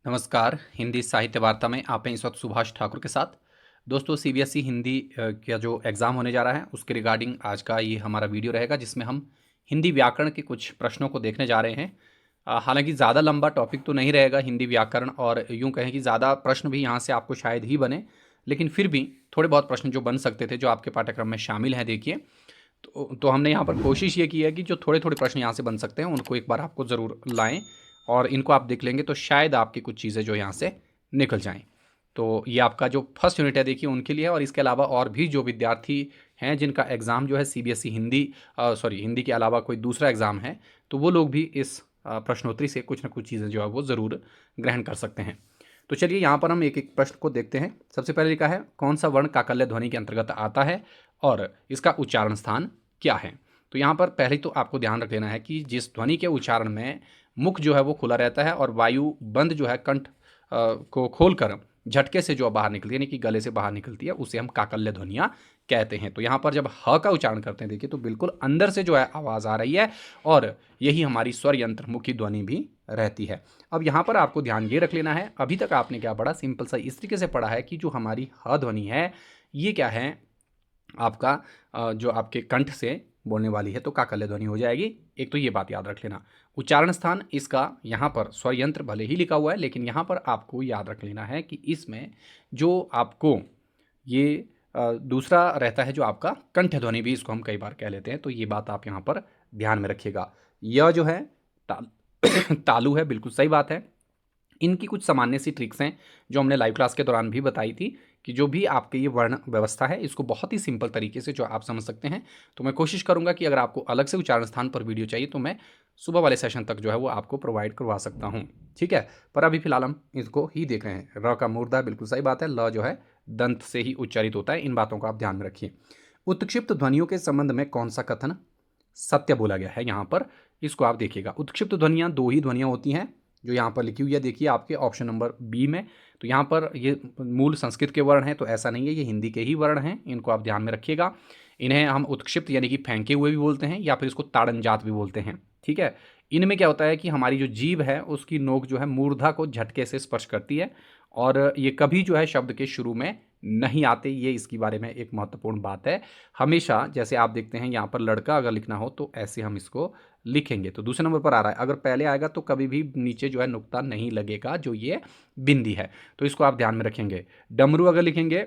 नमस्कार, हिंदी साहित्य वार्ता में आप हैं इस वक्त सुभाष ठाकुर के साथ। दोस्तों, सीबीएसई हिंदी का जो एग्ज़ाम होने जा रहा है उसके रिगार्डिंग आज का ये हमारा वीडियो रहेगा, जिसमें हम हिंदी व्याकरण के कुछ प्रश्नों को देखने जा रहे हैं। हालांकि ज़्यादा लंबा टॉपिक तो नहीं रहेगा हिंदी व्याकरण, और यूँ कहें कि ज़्यादा प्रश्न भी यहाँ से आपको शायद ही बने, लेकिन फिर भी थोड़े बहुत प्रश्न जो बन सकते थे जो आपके पाठ्यक्रम में शामिल हैं, देखिए। तो हमने यहाँ पर कोशिश ये की है कि जो थोड़े थोड़े प्रश्न यहाँ से बन सकते हैं उनको एक बार आपको ज़रूर लाएं, और इनको आप देख लेंगे तो शायद आपकी कुछ चीज़ें जो यहाँ से निकल जाएं। तो ये आपका जो फर्स्ट यूनिट है, देखिए, उनके लिए है। और इसके अलावा और भी जो विद्यार्थी हैं जिनका एग्ज़ाम जो है सीबीएसई हिंदी हिंदी के अलावा कोई दूसरा एग्ज़ाम है, तो वो लोग भी इस प्रश्नोत्तरी से कुछ ना कुछ चीज़ें जो है वो ज़रूर ग्रहण कर सकते हैं। तो चलिए यहाँ पर हम एक एक प्रश्न को देखते हैं। सबसे पहले लिखा है, कौन सा वर्ण काकल्य ध्वनि के अंतर्गत आता है और इसका उच्चारण स्थान क्या है। तो यहाँ पर पहले तो आपको ध्यान रख लेना है कि जिस ध्वनि के उच्चारण में मुख जो है वो खुला रहता है और वायु बंद जो है कंठ को खोलकर झटके से जो बाहर निकलती है, यानी कि गले से बाहर निकलती है, उसे हम काकल्य ध्वनियाँ कहते हैं। तो यहाँ पर जब ह का उच्चारण करते हैं, देखिए, तो बिल्कुल अंदर से जो है आवाज़ आ रही है, और यही हमारी स्वर यंत्र मुखी ध्वनि भी रहती है। अब यहाँ पर आपको ध्यान ये रख लेना है, अभी तक आपने क्या पढ़ा, सिंपल सा इस तरीके से पढ़ा है कि जो हमारी ह ध्वनि है ये क्या है, आपका जो आपके कंठ से बोलने वाली है, तो काकल्य ध्वनि हो जाएगी। एक तो ये बात याद रख लेना। उच्चारण स्थान इसका यहाँ पर स्वर यंत्र भले ही लिखा हुआ है, लेकिन यहाँ पर आपको याद रख लेना है कि इसमें जो आपको ये दूसरा रहता है, जो आपका कंठ ध्वनि भी इसको हम कई बार कह लेते हैं, तो ये बात आप यहाँ पर ध्यान में रखिएगा। यह जो है ताल तालु है, बिल्कुल सही बात है। इनकी कुछ सामान्य सी ट्रिक्स हैं जो हमने लाइव क्लास के दौरान भी बताई थी, कि जो भी आपके ये वर्ण व्यवस्था है इसको बहुत ही सिंपल तरीके से जो आप समझ सकते हैं। तो मैं कोशिश करूंगा कि अगर आपको अलग से उच्चारण स्थान पर वीडियो चाहिए तो मैं सुबह वाले सेशन तक जो है वो आपको प्रोवाइड करवा सकता हूँ, ठीक है। पर अभी फिलहाल हम इसको ही देख रहे हैं। र का मूर्धा, बिल्कुल सही बात है। ल जो है दंत से ही उच्चारित होता है। इन बातों को आप ध्यान में रखिए। उत्क्षिप्त ध्वनियों के संबंध में कौन सा कथन सत्य बोला गया है, यहाँ पर इसको आप देखिएगा। उत्क्षिप्त ध्वनियाँ दो ही ध्वनियाँ होती हैं जो यहाँ पर लिखी हुई है, देखिए आपके ऑप्शन नंबर बी में। तो यहाँ पर ये मूल संस्कृत के वर्ण हैं, तो ऐसा नहीं है, ये हिंदी के ही वर्ण हैं, इनको आप ध्यान में रखिएगा। इन्हें हम उत्क्षिप्त यानी कि फेंके हुए भी बोलते हैं, या फिर इसको ताड़नजात भी बोलते हैं, ठीक है। इनमें क्या होता है कि हमारी जो जीभ है उसकी नोक जो है मूर्धा को झटके से स्पर्श करती है, और ये कभी जो है शब्द के शुरू में नहीं आते। ये इसके बारे में एक महत्वपूर्ण बात है। हमेशा जैसे आप देखते हैं यहाँ पर लड़का अगर लिखना हो तो ऐसे हम इसको लिखेंगे। तो दूसरे नंबर पर आ रहा है, अगर पहले आएगा तो कभी भी नीचे जो है नुक्ता नहीं लगेगा, जो ये बिंदी है, तो इसको आप ध्यान में रखेंगे। डमरू अगर लिखेंगे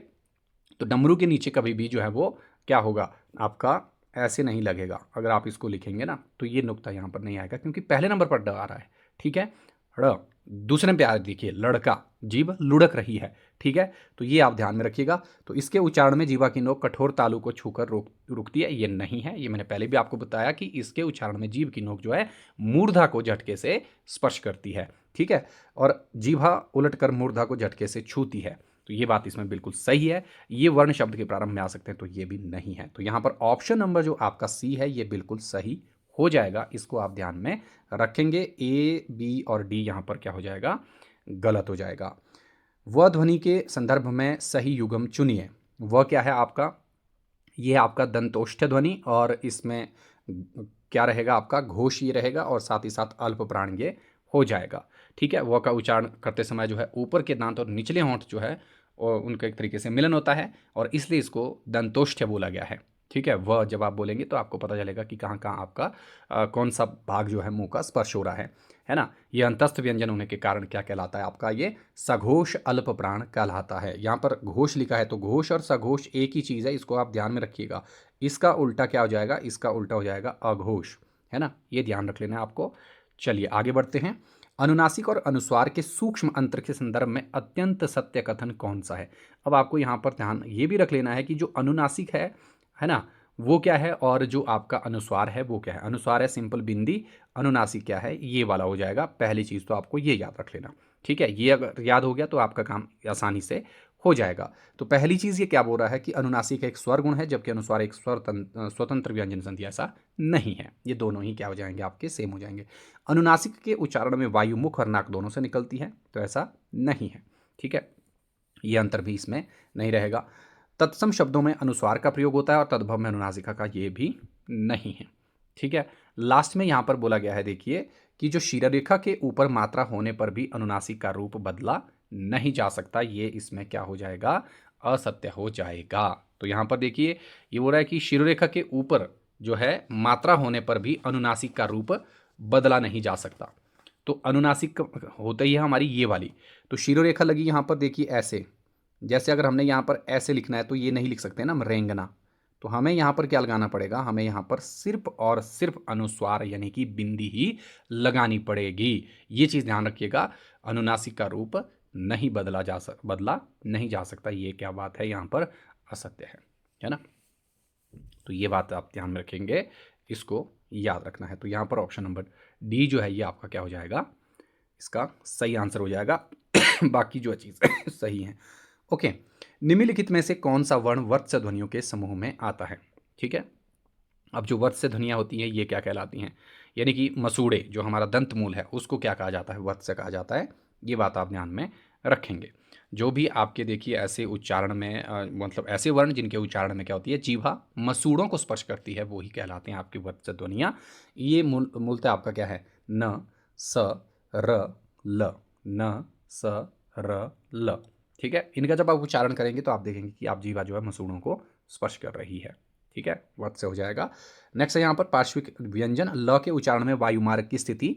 तो डमरू के नीचे कभी भी जो है वो क्या होगा, आपका ऐसे नहीं लगेगा। अगर आप इसको लिखेंगे ना तो ये नुक्ता यहाँ पर नहीं आएगा, क्योंकि पहले नंबर पर ड आ रहा है, ठीक है। ड़ दूसरे पे आ देखिए लड़का, जीभ लुढ़क रही है, ठीक है। तो ये आप ध्यान में रखिएगा। तो इसके उच्चारण में जीवा की नोक कठोर तालु को छूकर रुकती है, ये नहीं है। ये मैंने पहले भी आपको बताया कि इसके उच्चारण में जीभ की नोक जो है मूर्धा को झटके से स्पर्श करती है, ठीक है, और जीभा उलटकर मूर्धा को झटके से छूती है। तो ये बात इसमें बिल्कुल सही है। ये वर्ण शब्द के प्रारंभ में आ सकते हैं, तो ये भी नहीं है। तो यहाँ पर ऑप्शन नंबर जो आपका सी है ये बिल्कुल सही हो जाएगा। इसको आप ध्यान में रखेंगे। ए, बी और डी यहाँ पर क्या हो जाएगा, गलत हो जाएगा। वह ध्वनि के संदर्भ में सही युग्म चुनिए। वह क्या है आपका, ये आपका दंतोष्ठ ध्वनि, और इसमें क्या रहेगा आपका, घोष ये रहेगा, और साथ ही साथ अल्प प्राण ये हो जाएगा, ठीक है। वह का उच्चारण करते समय जो है ऊपर के दांत और निचले होंठ जो है और उनका एक तरीके से मिलन होता है, और इसलिए इसको दंतोष्ठ बोला गया है, ठीक है। वह जब आप बोलेंगे तो आपको पता चलेगा कि कहाँ कहाँ आपका कौन सा भाग जो है मुंह का स्पर्श हो रहा है ना। ये अंतस्थ व्यंजन होने के कारण क्या कहलाता है आपका, ये सघोष अल्प प्राण कहलाता है। यहाँ पर घोष लिखा है, तो घोष और सघोष एक ही चीज़ है, इसको आप ध्यान में रखिएगा। इसका उल्टा क्या हो जाएगा, इसका उल्टा हो जाएगा अघोष, है ना। ये ध्यान रख लेना है आपको। चलिए आगे बढ़ते हैं। अनुनासिक और अनुस्वार के सूक्ष्म अंतर के संदर्भ में अत्यंत सत्य कथन कौन सा है। अब आपको यहाँ पर ध्यान ये भी रख लेना है कि जो अनुनासिक है ना, वो क्या है, और जो आपका अनुस्वार है वो क्या है। अनुस्वार है सिंपल बिंदी, अनुनासिक क्या है, ये वाला हो जाएगा। पहली चीज़ तो आपको ये याद रख लेना, ठीक है। ये अगर याद हो गया तो आपका काम आसानी से हो जाएगा। तो पहली चीज़ ये क्या बोल रहा है कि अनुनासिक एक स्वर गुण है, जबकि अनुस्वार एक स्वतंत्र व्यंजन संधि, ऐसा नहीं है। ये दोनों ही क्या हो जाएंगे, आपके सेम हो जाएंगे। अनुनासिक के उच्चारण में वायु मुख और नाक दोनों से निकलती है, तो ऐसा नहीं है, ठीक है। ये अंतर भी इसमें नहीं रहेगा। तत्सम शब्दों में अनुस्वार का प्रयोग होता है, और तद्भव में अनुनासिका का ये भी नहीं है, ठीक है। लास्ट में यहाँ पर बोला गया है, देखिए कि जो शिरोरेखा के ऊपर मात्रा होने पर भी अनुनासिक का रूप बदला नहीं जा सकता, ये इसमें क्या हो जाएगा, असत्य हो जाएगा। तो यहाँ पर देखिए ये बोल रहा है कि शिरोरेखा के ऊपर जो है मात्रा होने पर भी अनुनासिक का रूप बदला नहीं जा सकता। तो अनुनासिक होता ही है हमारी ये वाली। तो शिरोरेखा लगी यहाँ पर देखिए ऐसे, जैसे अगर हमने यहाँ पर ऐसे लिखना है तो ये नहीं लिख सकते ना हम रेंगना। तो हमें यहाँ पर क्या लगाना पड़ेगा, हमें यहाँ पर सिर्फ और सिर्फ अनुस्वार यानी कि बिंदी ही लगानी पड़ेगी। ये चीज़ ध्यान रखिएगा, अनुनासिक का रूप नहीं बदला नहीं जा सकता। ये क्या बात है, यहाँ पर असत्य है ना। तो ये बात आप ध्यान में रखेंगे, इसको याद रखना है। तो यहाँ पर ऑप्शन नंबर डी जो है ये आपका क्या हो जाएगा, इसका सही आंसर हो जाएगा। बाकी जो चीज़ सही है। ओके, निम्नलिखित में से कौन सा वर्ण वर्तस्य ध्वनियों के समूह में आता है? ठीक है, अब जो वर्तस्य ध्वनियाँ होती हैं ये क्या कहलाती हैं, यानी कि मसूड़े जो हमारा दंत मूल है उसको क्या कहा जाता है, वर्तस्य कहा जाता है। ये बात आप ध्यान में रखेंगे। जो भी आपके देखिए ऐसे उच्चारण में मतलब ऐसे वर्ण जिनके उच्चारण में क्या होती है, जीभा मसूड़ों को स्पर्श करती है, वो ही कहलाते हैं आपकी वर्तस्य ध्वनियाँ। ये मूलतः आपका क्या है, न स र ल, न स र ल। ठीक है, इनका जब आप उच्चारण करेंगे तो आप देखेंगे कि आप जीवा जो है मसूड़ों को स्पर्श कर रही है। ठीक है, वर्त से हो जाएगा। नेक्स्ट है यहाँ पर पार्श्विक व्यंजन ल के उच्चारण में वायुमार्ग की स्थिति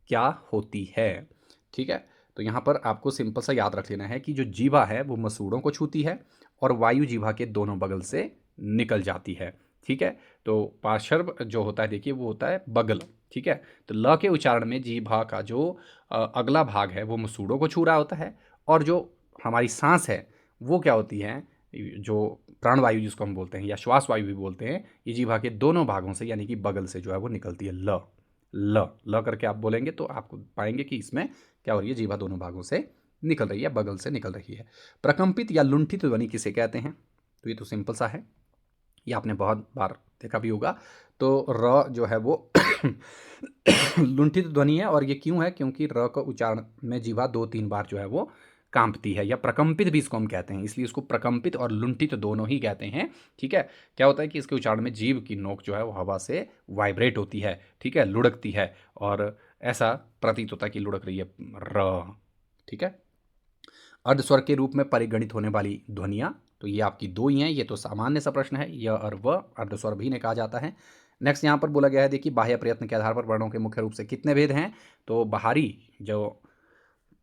क्या होती है? ठीक है, तो यहाँ पर आपको सिंपल सा याद रख लेना है कि जो जीवा है वो मसूड़ों को छूती है और वायु जीवा के दोनों बगल से निकल जाती है। ठीक है, तो पार्श्व जो होता है देखिए वो होता है बगल। ठीक है, तो ल के उच्चारण में जीभा का जो अगला भाग है वो मसूड़ों को छू रहा होता है, और जो हमारी सांस है वो क्या होती है, जो प्राणवायु जिसको हम बोलते हैं या श्वास वायु भी बोलते हैं, ये जीभा के दोनों भागों से यानी कि बगल से जो है वो निकलती है। ल ल ल करके आप बोलेंगे तो आपको पाएंगे कि इसमें क्या हो रही है, जीभा दोनों भागों से निकल रही है, बगल से निकल रही है। प्रकंपित या लुंठित ध्वनि किसे कहते हैं? तो ये तो सिंपल सा है, ये आपने बहुत बार देखा भी होगा। तो र जो है वो लुंठित ध्वनि है, और ये क्यों है, क्योंकि र का उच्चारण में जीवा 2-3 बार जो है वो कांपती है, या प्रकंपित भी इसको हम कहते हैं, इसलिए इसको प्रकंपित और लुंठित दोनों ही कहते हैं। ठीक है, क्या होता है कि इसके उच्चारण में जीभ की नोक जो है वो हवा से वाइब्रेट होती है, ठीक है, लुढ़कती है, और ऐसा प्रतीत होता है कि लुढ़क रही है र। ठीक है, अर्धस्वर के रूप में परिगणित होने वाली ध्वनियाँ, तो ये आपकी 2 ही हैं, ये तो सामान्य सा प्रश्न है, य और व अर्धस्वर भी इन्हें कहा जाता है। नेक्स्ट यहाँ पर बोला गया है देखिए, बाह्य प्रयत्न के आधार पर वर्णों के मुख्य रूप से कितने भेद हैं? तो बाहरी जो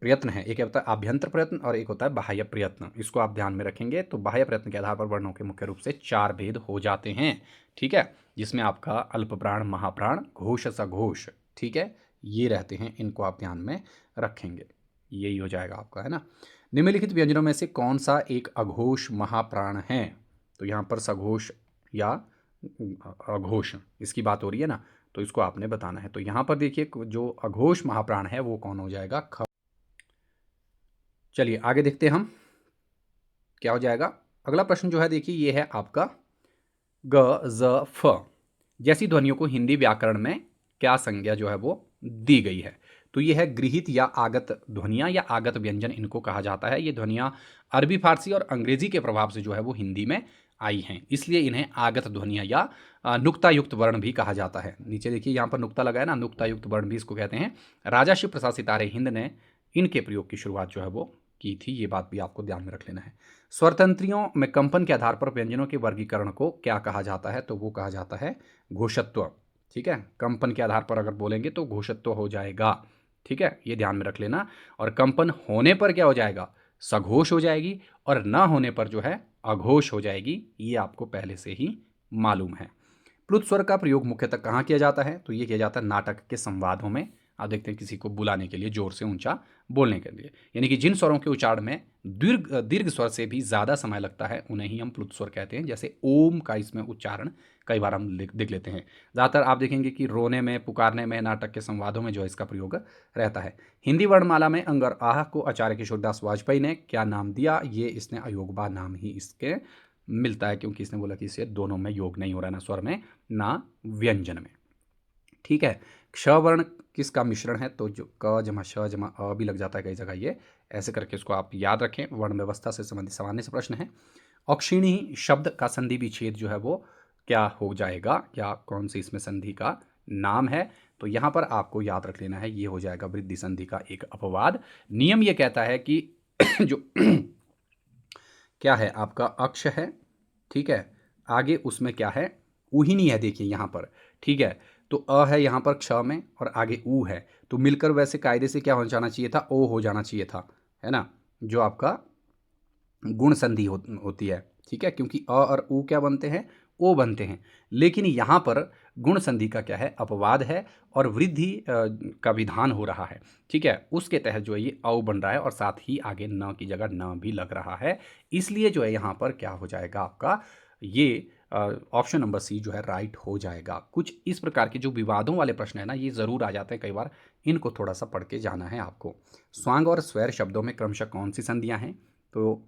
प्रयत्न है, एक होता है आभ्यंतर प्रयत्न और एक होता है बाह्य प्रयत्न, इसको आप ध्यान में रखेंगे। तो बाह्य प्रयत्न के आधार पर वर्णों के मुख्य रूप से 4 भेद हो जाते हैं। ठीक है, जिसमें आपका अल्प प्राण, महाप्राण, घोष, सघोष, ठीक है, ये रहते हैं, इनको आप ध्यान में रखेंगे। यही हो जाएगा आपका, है ना। निम्नलिखित व्यंजनों में से कौन सा एक अघोष महाप्राण है? तो यहाँ पर सघोष या अघोष इसकी बात हो रही है ना, तो इसको आपने बताना है। तो यहाँ पर देखिए जो अघोष महाप्राण है वो कौन हो जाएगा, ख। चलिए आगे देखते हैं हम क्या हो जाएगा। अगला प्रश्न जो है देखिए ये है आपका, ग ज फ जैसी ध्वनियों को हिंदी व्याकरण में क्या संज्ञा जो है वो दी गई है? तो ये है गृहीत या आगत ध्वनियाँ या आगत व्यंजन इनको कहा जाता है। ये ध्वनियाँ अरबी, फारसी और अंग्रेजी के प्रभाव से जो है वो हिंदी में आई हैं, इसलिए इन्हें आगत ध्वनियाँ या नुक्तायुक्त वर्ण भी कहा जाता है। नीचे देखिए यहाँ पर नुक्ता लगा है ना, नुक्तायुक्त वर्ण भी इसको कहते हैं। राजा शिव प्रसाद सितारे हिंद ने इनके प्रयोग की शुरुआत जो है वो की थी, ये बात भी आपको ध्यान में रख लेना है। स्वरतंत्रियों में कंपन के आधार पर व्यंजनों के वर्गीकरण को क्या कहा जाता है? तो वो कहा जाता है घोषत्व। ठीक है, कंपन के आधार पर अगर बोलेंगे तो घोषत्व हो जाएगा। ठीक है, ये ध्यान में रख लेना। और कंपन होने पर क्या हो जाएगा, सघोष हो जाएगी, और ना होने पर जो है अघोष हो जाएगी, ये आपको पहले से ही मालूम है। प्लुत स्वर का प्रयोग मुख्यतः कहाँ किया जाता है? तो ये किया जाता है नाटक के संवादों में। आप देखते हैं किसी को बुलाने के लिए, जोर से ऊंचा बोलने के लिए, यानी कि जिन स्वरों के उच्चारण में दीर्घ स्वर से भी ज़्यादा समय लगता है उन्हें ही हम प्लुत स्वर कहते हैं। जैसे ओम का इसमें उच्चारण कई बार हम देख लेते हैं। ज़्यादातर आप देखेंगे कि रोने में, पुकारने में, नाटक के संवादों में जो है इसका प्रयोग रहता है। हिंदी वर्णमाला में अंग और आह को आचार्य किशोरदास वाजपेयी ने क्या नाम दिया? ये इसने अयोगबा नाम ही इसके मिलता है, क्योंकि इसने बोला कि इसे दोनों में योग नहीं हो रहा, ना स्वर में ना व्यंजन में। ठीक है, क्ष वर्ण किसका मिश्रण है? तो जो क जमा श जमा अ भी लग जाता है कई जगह, ये ऐसे करके इसको आप याद रखें। वर्ण व्यवस्था से संबंधित सामान्य से प्रश्न है। अक्षिणी शब्द का संधि विच्छेद जो है वो क्या हो जाएगा, क्या कौन सी इसमें संधि का नाम है। तो यहाँ पर आपको याद रख लेना है, ये हो जाएगा वृद्धि संधि का एक अपवाद। नियम ये कहता है कि जो क्या है आपका अक्ष है, ठीक है, आगे उसमें क्या है, ऊहिनी है, देखिए यहाँ पर, ठीक है। तो अ है यहाँ पर क्ष में और आगे ऊ है, तो मिलकर वैसे कायदे से क्या हो जाना चाहिए था, ओ हो जाना चाहिए था, है ना, जो आपका गुण संधि होती है, ठीक है, क्योंकि अ और ऊ क्या बनते हैं, ओ बनते हैं। लेकिन यहाँ पर गुण संधि का क्या है, अपवाद है और वृद्धि का विधान हो रहा है, ठीक है। उसके तहत जो है ये औ बन रहा है और साथ ही आगे न की जगह न भी लग रहा है। इसलिए जो है यहाँ पर क्या हो जाएगा आपका, ये ऑप्शन नंबर सी जो है राइट हो जाएगा। कुछ इस प्रकार के जो विवादों वाले प्रश्न है ना, ये ज़रूर आ जाते हैं कई बार, इनको थोड़ा सा पढ़ के जाना है आपको। स्वांग और स्वैर शब्दों में क्रमशः कौन सी संधियाँ हैं, तो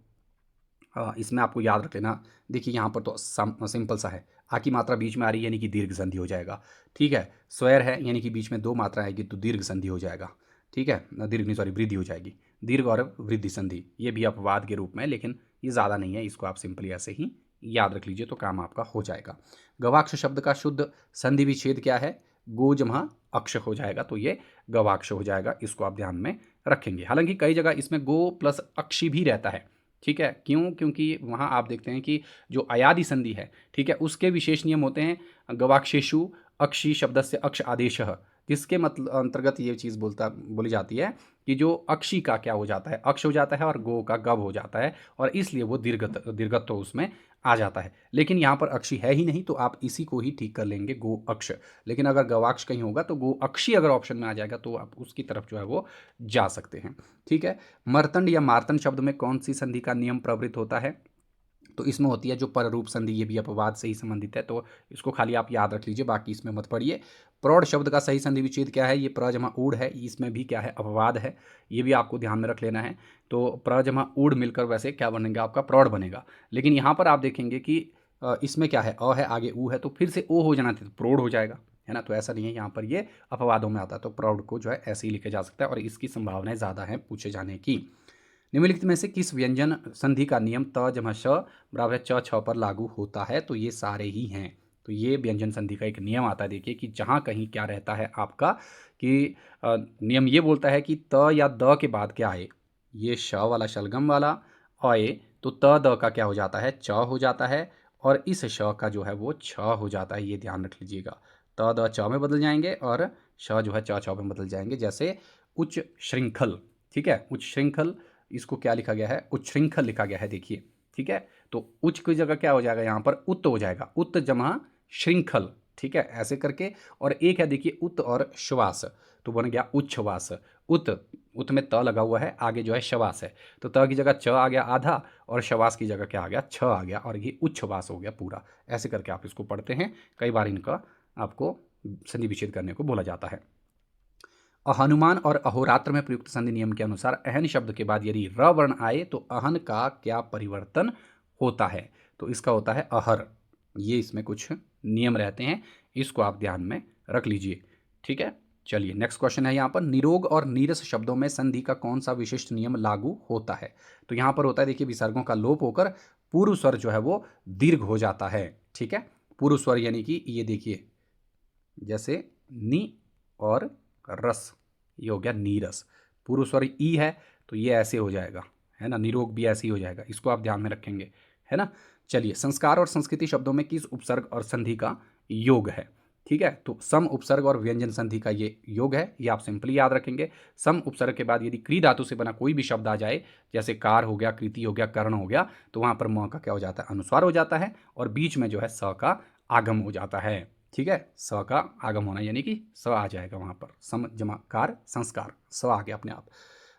इसमें आपको याद रख लेना। देखिए यहाँ पर तो सिंपल सा है, आ की मात्रा बीच में आ रही है यानी कि दीर्घ संधि हो जाएगा, ठीक है। स्वैर है यानी कि बीच में दो मात्रा आएगी तो दीर्घ संधि हो जाएगा, ठीक है, दीर्घ नहीं सॉरी वृद्धि हो जाएगी, दीर्घ और वृद्धि संधि, ये भी अपवाद के रूप में, लेकिन ये ज़्यादा नहीं है, इसको आप सिंपली ऐसे ही याद रख लीजिए तो काम आपका हो जाएगा। गवाक्ष शब्द का शुद्ध संधि विच्छेद क्या है, गो जमा अक्ष हो जाएगा, तो ये गवाक्ष हो जाएगा, इसको आप ध्यान में रखेंगे। हालांकि कई जगह इसमें गो प्लस अक्षी भी रहता है, ठीक है, क्यों, क्योंकि वहाँ आप देखते हैं कि जो अयादि संधि है, ठीक है, उसके विशेष नियम होते हैं। गवाक्षेषु अक्षी शब्द से अक्ष आदेश, जिसके मतलब अंतर्गत ये चीज़ बोली जाती है कि जो अक्षी का क्या हो जाता है, अक्ष हो जाता है और गो का गव हो जाता है, और इसलिए वो दीर्घत्व उसमें आ जाता है। लेकिन यहाँ पर अक्षी है ही नहीं, तो आप इसी को ही ठीक कर लेंगे, गो अक्ष। लेकिन अगर गवाक्ष कहीं होगा तो गो अक्षी अगर ऑप्शन में आ जाएगा तो आप उसकी तरफ जो है वो जा सकते हैं, ठीक है। मर्तंड या मार्तंड शब्द में कौन सी संधि का नियम प्रवृत्त होता है, तो इसमें होती है जो पररूप संधि, ये भी अपवाद से ही संबंधित है, तो इसको खाली आप याद रख लीजिए, बाकी इसमें मत पढ़िए। प्रौढ़ शब्द का सही संधि विच्छेद क्या है, ये प्र जमा ऊढ़ है, इसमें भी क्या है, अपवाद है, ये भी आपको ध्यान में रख लेना है। तो प्र जमा ऊढ़ मिलकर वैसे क्या बनेगा आपका, प्रौढ़ बनेगा। लेकिन यहाँ पर आप देखेंगे कि इसमें क्या है, अ है आगे ऊ है, तो फिर से ओ हो जाना था तो प्रौढ़ हो जाएगा, है ना। तो ऐसा नहीं है, यहाँ पर ये अपवादों में आता है, तो प्रौढ़ को जो है ऐसे ही लिखा जा सकता है और इसकी संभावनाएं ज़्यादा हैं पूछे जाने की। निम्नलिखित में से किस व्यंजन संधि का नियम त जमा श बराबर च छ पर लागू होता है, तो ये सारे ही हैं। तो ये व्यंजन संधि का एक नियम आता है, देखिए कि जहाँ कहीं क्या रहता है आपका कि नियम ये बोलता है कि त या द के बाद क्या आए, ये श वाला शलगम वाला आए तो त द का क्या हो जाता है, च हो जाता है, और इस श का जो है वो छ हो जाता है, ये ध्यान रख लीजिएगा। त द च में बदल जाएंगे और श जो है च छ में बदल जाएंगे, जैसे उच्च श्रृंखल, ठीक है, उच्च श्रृंखल, इसको क्या लिखा गया है, उच्छृंखल लिखा गया है, देखिए, ठीक है। तो उच्च की जगह क्या हो जाएगा, यहाँ पर उत हो जाएगा, उत जमा श्रृंखल, ठीक है, ऐसे करके। और एक है देखिए उत और श्वास, तो बन गया उच्छ्वास। उत, उत में त लगा हुआ है, आगे जो है श्वास है, तो त की जगह च आ गया आधा और श्वास की जगह क्या आ गया, छ आ गया, और ये उच्छ्वास हो गया पूरा। ऐसे करके आप इसको पढ़ते हैं, कई बार इनका आपको संधि विच्छेद करने को बोला जाता है। हनुमान और अहोरात्र में प्रयुक्त संधि नियम के अनुसार अहन शब्द के बाद यदि र वर्ण आए तो अहन का क्या परिवर्तन होता है, तो इसका होता है अहर। ये इसमें कुछ नियम रहते हैं, इसको आप ध्यान में रख लीजिए, ठीक है। चलिए नेक्स्ट क्वेश्चन है यहाँ पर, निरोग और नीरस शब्दों में संधि का कौन सा विशिष्ट नियम लागू होता है, तो यहाँ पर होता है देखिए विसर्गों का लोप होकर पूर्व स्वर जो है वो दीर्घ हो जाता है, ठीक है। पूर्व स्वर यानी कि ये देखिए जैसे नि और रस, ये हो गया नीरस, पूर्व स्वर ई है तो ये ऐसे हो जाएगा, है ना, निरोग भी ऐसे ही हो जाएगा, इसको आप ध्यान में रखेंगे, है ना। चलिए संस्कार और संस्कृति शब्दों में किस उपसर्ग और संधि का योग है, ठीक है, तो सम उपसर्ग और व्यंजन संधि का ये योग है, ये आप सिंपली याद रखेंगे। सम उपसर्ग के बाद यदि क्री धातु से बना कोई भी शब्द आ जाए, जैसे कार हो गया, कृति हो गया, कर्ण हो गया, तो वहाँ पर म का क्या हो जाता है, अनुस्वार हो जाता है, और बीच में जो है स का आगम हो जाता है, ठीक है, स का आगम होना यानी कि स आ जाएगा वहाँ पर, सम जमा कार संस्कार, स आ गया अपने आप।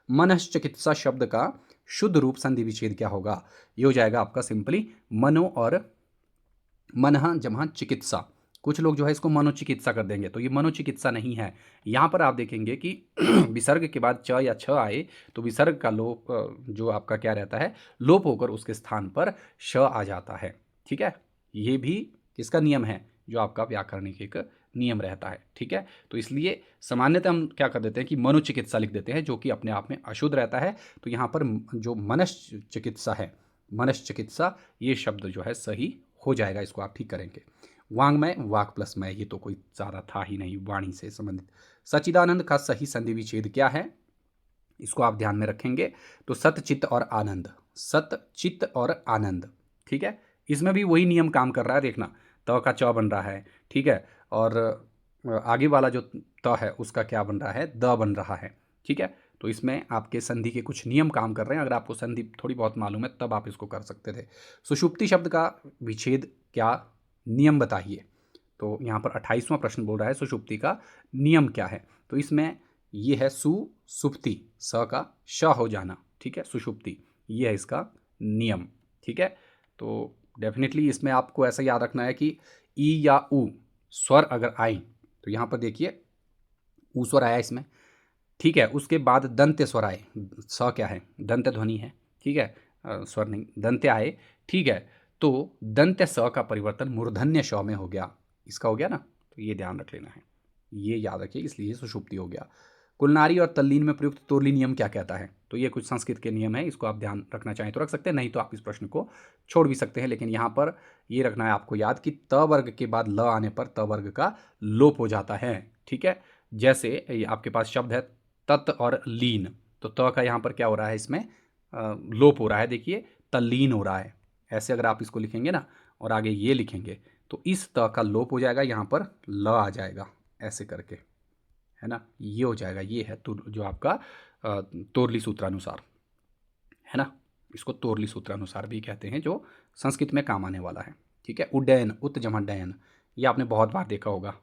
मनश्चिकित्सा शब्द का शुद्ध रूप संधि विच्छेद क्या होगा, ये हो जाएगा आपका सिंपली मनो और मनः जमा चिकित्सा। कुछ लोग जो है इसको मनोचिकित्सा कर देंगे, तो ये मनोचिकित्सा नहीं है। यहाँ पर आप देखेंगे कि विसर्ग के बाद च या छ आए तो विसर्ग का लोप जो आपका क्या रहता है, लोप होकर उसके स्थान पर श आ जाता है, ठीक है। ये भी किसका नियम है, जो आपका व्याकरणिक एक नियम रहता है, ठीक है। तो इसलिए सामान्यतः हम क्या कर देते हैं कि मनोचिकित्सा लिख देते हैं, जो कि अपने आप में अशुद्ध रहता है। तो यहाँ पर जो मनश्चिकित्सा है, मनश्चिकित्सा, ये शब्द जो है सही हो जाएगा, इसको आप ठीक करेंगे। वांग्मय, वाक प्लस मय, ये तो कोई ज़्यादा था ही नहीं वाणी से संबंधित। सच्चिदानंद का सही संधि विच्छेद क्या है, इसको आप ध्यान में रखेंगे। तो सत, चित्त और आनंद, सत, चित्त और आनंद, ठीक है। इसमें भी वही नियम काम कर रहा है, देखना त का च बन रहा है, ठीक है, और आगे वाला जो त है उसका क्या बन रहा है, द बन रहा है, ठीक है। तो इसमें आपके संधि के कुछ नियम काम कर रहे हैं। अगर आपको संधि थोड़ी बहुत मालूम है तब आप इसको कर सकते थे। सुषुप्ति शब्द का विच्छेद क्या, नियम बताइए। तो यहाँ पर 28वां प्रश्न बोल रहा है सुषुप्ति का नियम क्या है। तो इसमें ये है सुसुप्ति, स का श हो जाना, ठीक है, सुषुप्ति, ये है इसका नियम, ठीक है। तो डेफिनेटली इसमें आपको ऐसा याद रखना है कि ई या उ स्वर अगर आए, तो यहाँ पर देखिए ऊ स्वर आया इसमें, ठीक है, उसके बाद दंत्य स्वर आए, स क्या है, दंत्य ध्वनि है, ठीक है, स्वर नहीं, दंत्य आए, ठीक है। तो दंत्य स का परिवर्तन मूर्धन्य श में हो गया, इसका हो गया ना, तो ये ध्यान रख लेना है, ये याद रखिए, इसलिए सुषुप्ति हो गया। कुलनारी और तल्लीन में प्रयुक्त तोरली नियम क्या कहता है, तो ये कुछ संस्कृत के नियम है, इसको आप ध्यान रखना चाहें तो रख सकते हैं, नहीं तो आप इस प्रश्न को छोड़ भी सकते हैं। लेकिन यहाँ पर ये रखना है आपको याद कि त वर्ग के बाद ल आने पर त वर्ग का लोप हो जाता है, ठीक है। जैसे आपके पास शब्द है तत् और लीन, तो त का यहाँ पर क्या हो रहा है, इसमें लोप हो रहा है, देखिए तल्लीन हो रहा है। ऐसे अगर आप इसको लिखेंगे ना और आगे ये लिखेंगे तो इस त का लोप हो जाएगा, यहाँ पर ल आ जाएगा, ऐसे करके, है ना, ये हो जाएगा। ये है जो आपका तोरली सूत्रानुसार, है ना, इसको तोरली सूत्रानुसार भी कहते हैं, जो संस्कृत में काम आने वाला है, ठीक है। उड्डयन, उत जमा डयन, ये आपने बहुत बार देखा होगा,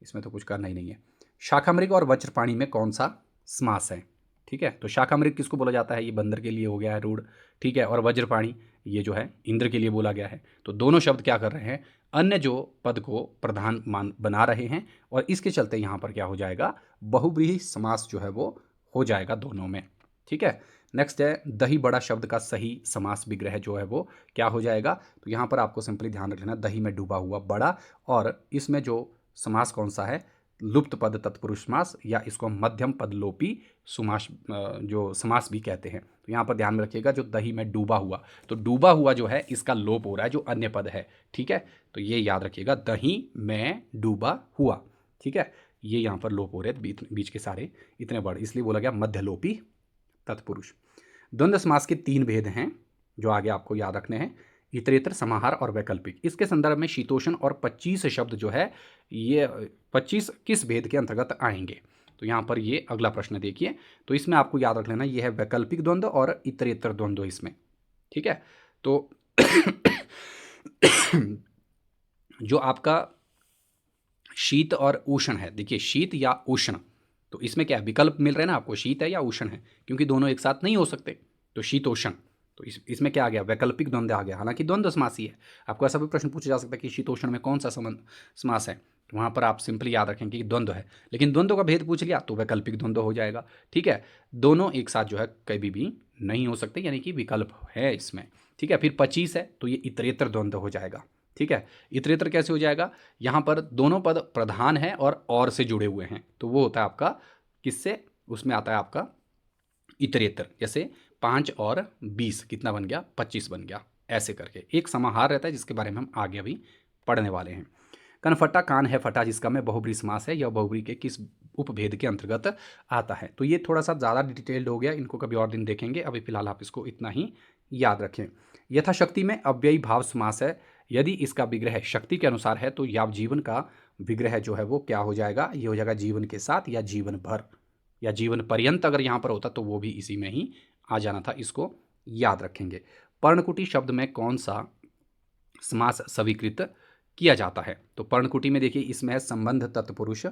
इसमें तो कुछ करना ही नहीं है। शाखामृग और वज्रपाणी में कौन सा समास है, ठीक है। तो शाखामृग किसको बोला जाता है, ये बंदर के लिए हो गया है, रूढ़, ठीक है, और वज्रपाणी ये जो है इंद्र के लिए बोला गया है। तो दोनों शब्द क्या कर रहे हैं, अन्य जो पद को प्रधान मान बना रहे हैं, और इसके चलते यहाँ पर क्या हो जाएगा, बहुव्रीहि समास जो है वो हो जाएगा दोनों में, ठीक है। नेक्स्ट है दही बड़ा शब्द का सही समास विग्रह जो है वो क्या हो जाएगा। तो यहाँ पर आपको सिंपली ध्यान रखना, दही में डूबा हुआ बड़ा, और इसमें जो समास कौन सा है, लुप्त पद तत्पुरुष समास, या इसको मध्यम पद लोपी समास जो समास भी कहते हैं। तो यहाँ पर ध्यान में रखिएगा, जो दही में डूबा हुआ, तो डूबा हुआ जो है इसका लोप हो रहा है, जो अन्य पद है, ठीक है। तो ये याद रखिएगा, दही में डूबा हुआ, ठीक है, ये यहाँ पर लोप हो रहे हैं, बीच के सारे इतने वर्ड, इसलिए बोला गया मध्यलोपी तत्पुरुष। द्वंद्व समास के 3 भेद हैं जो आगे आपको याद रखने हैं, इतरेतर, समाहार और वैकल्पिक। इसके संदर्भ में शीतोषण और 25 शब्द जो है, ये 25 किस भेद के अंतर्गत आएंगे। तो यहाँ पर ये अगला प्रश्न देखिए, तो इसमें आपको याद रख लेना, ये है वैकल्पिक द्वंद्व और इतरेतर द्वंद्व इसमें, ठीक है। तो जो आपका शीत और उष्ण है, देखिए शीत या उष्ण, तो इसमें क्या है, विकल्प मिल रहे हैं ना आपको, शीत है या उष्ण है, क्योंकि दोनों एक साथ नहीं हो सकते, तो शीतोष्ण। तो इसमें क्या आ गया, वैकल्पिक द्वंद्व आ गया, हालांकि द्वंद्व समासी है। आपको ऐसा भी प्रश्न पूछा जा सकता है कि शीतोष्ण में कौन सा समास है, तो वहाँ पर आप सिंपली याद रखेंगे कि द्वंद्व है, लेकिन द्वंद्व का भेद पूछ लिया तो वैकल्पिक द्वंद्व हो जाएगा, ठीक है। दोनों एक साथ जो है कभी भी नहीं हो सकते, यानी कि विकल्प है इसमें, ठीक है। फिर 25 है तो ये इतरेतर द्वंद्व हो जाएगा, ठीक है। इतरेतर कैसे हो जाएगा, यहाँ पर दोनों पद प्रधान है और से जुड़े हुए हैं, तो वो होता है आपका किससे, उसमें आता है आपका इतरेतर। जैसे 5 और 20 कितना बन गया, 25 बन गया, ऐसे करके एक समाहार रहता है जिसके बारे में हम आगे अभी पढ़ने वाले हैं। कनफटा, कान है फटा, जिसका में बहुब्री समास है, यह बहुब्री के किस उपभेद के अंतर्गत आता है। तो ये थोड़ा सा ज़्यादा डिटेल्ड हो गया, इनको कभी और दिन देखेंगे, अभी फिलहाल आप इसको इतना ही याद रखें। यथाशक्ति में अव्ययी भाव समास है, यदि इसका विग्रह शक्ति के अनुसार है तो यावजीवन का विग्रह जो है वो क्या हो जाएगा, ये हो जाएगा जीवन के साथ या जीवन भर या जीवन पर्यंत, अगर यहाँ पर होता तो वो भी इसी में ही आ जाना था, इसको याद रखेंगे। पर्णकुटी शब्द में कौन सा समास स्वीकृत किया जाता है, तो पर्णकुटी में देखिए इसमें है संबंध तत्पुरुष